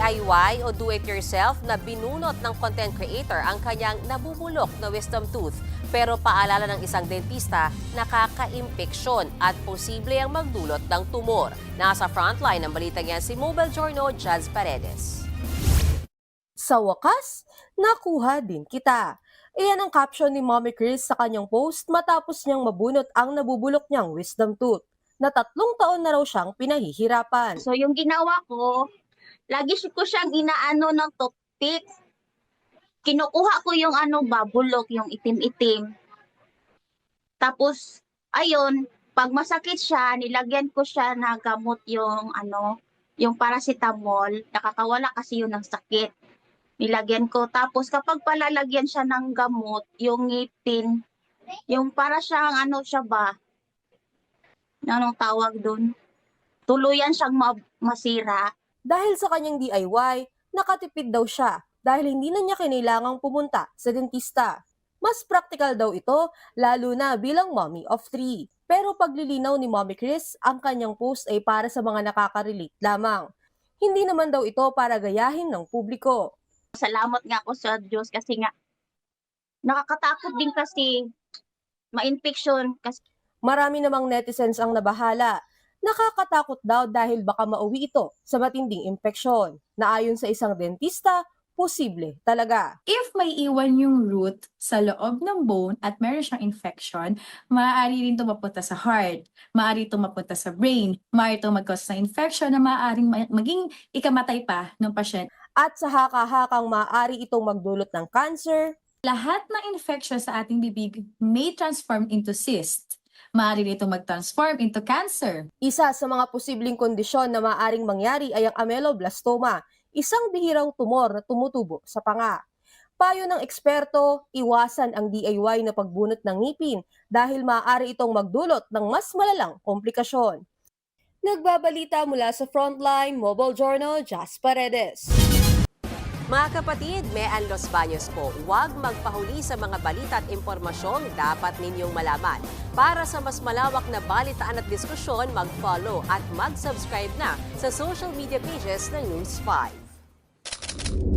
DIY o do-it-yourself na binunot ng content creator ang kanyang nabubulok na wisdom tooth. Pero paalala ng isang dentista, nakaka-impeksyon at posible ang magdulot ng tumor. Nasa frontline ng balitang yan si Mobile Journal Jazz Paredes. Sa wakas, nakuha din kita. Iyan ang caption ni Mommy Chris sa kanyang post matapos niyang mabunot ang nabubulok niyang wisdom tooth na 3 taon na raw siyang pinahihirapan. So yung ginawa ko, lagi ko siyang inaano ng toothpick. Kinukuha ko yung babulok, yung itim-itim. Tapos, ayun, pag masakit siya, nilagyan ko siya na gamot yung paracetamol. Nakakawala kasi yun ng sakit. Nilagyan ko. Tapos kapag palalagyan siya ng gamot, yung ngipin, yung para siyang siya ba? Anong tawag dun? Tuluyan siyang masira. Dahil sa kanyang DIY, nakatipid daw siya dahil hindi na niya kinailangang pumunta sa dentista. Mas practical daw ito, lalo na bilang mommy of 3. Pero paglilinaw ni Mommy Chris, ang kanyang post ay para sa mga nakaka-relate lamang. Hindi naman daw ito para gayahin ng publiko. Salamat nga ako sa Diyos kasi nga nakakatakot din kasi ma-infection kasi Marami namang netizens ang nabahala. Nakakatakot daw dahil baka mauwi ito sa matinding impeksyon na ayon sa isang dentista, posible talaga. If may iwan yung root sa loob ng bone at meron siyang infection, maaari rin ito mapunta sa heart, maaari ito mapunta sa brain, maaari ito mag-cause ng infection na maaaring maging ikamatay pa ng pasyente. At sa haka-hakang maaari itong magdulot ng cancer, Lahat ng infection sa ating bibig may transform into cyst. Maaari rin ito mag-transform into cancer. isa sa mga posibleng kondisyon na maaaring mangyari ay ang ameloblastoma, isang bihirang tumor na tumutubo sa panga. Payo ng eksperto, iwasan ang DIY na pagbunot ng ngipin dahil maaari itong magdulot ng mas malalang komplikasyon. Nagbabalita mula sa Frontline Mobile Journal, Jazz Paredes. Mga kapatid, Mean Los Baños po, huwag magpahuli sa mga balita at impormasyong dapat ninyong malaman. Para sa mas malawak na balitaan at diskusyon, mag-follow at mag-subscribe na sa social media pages ng News 5.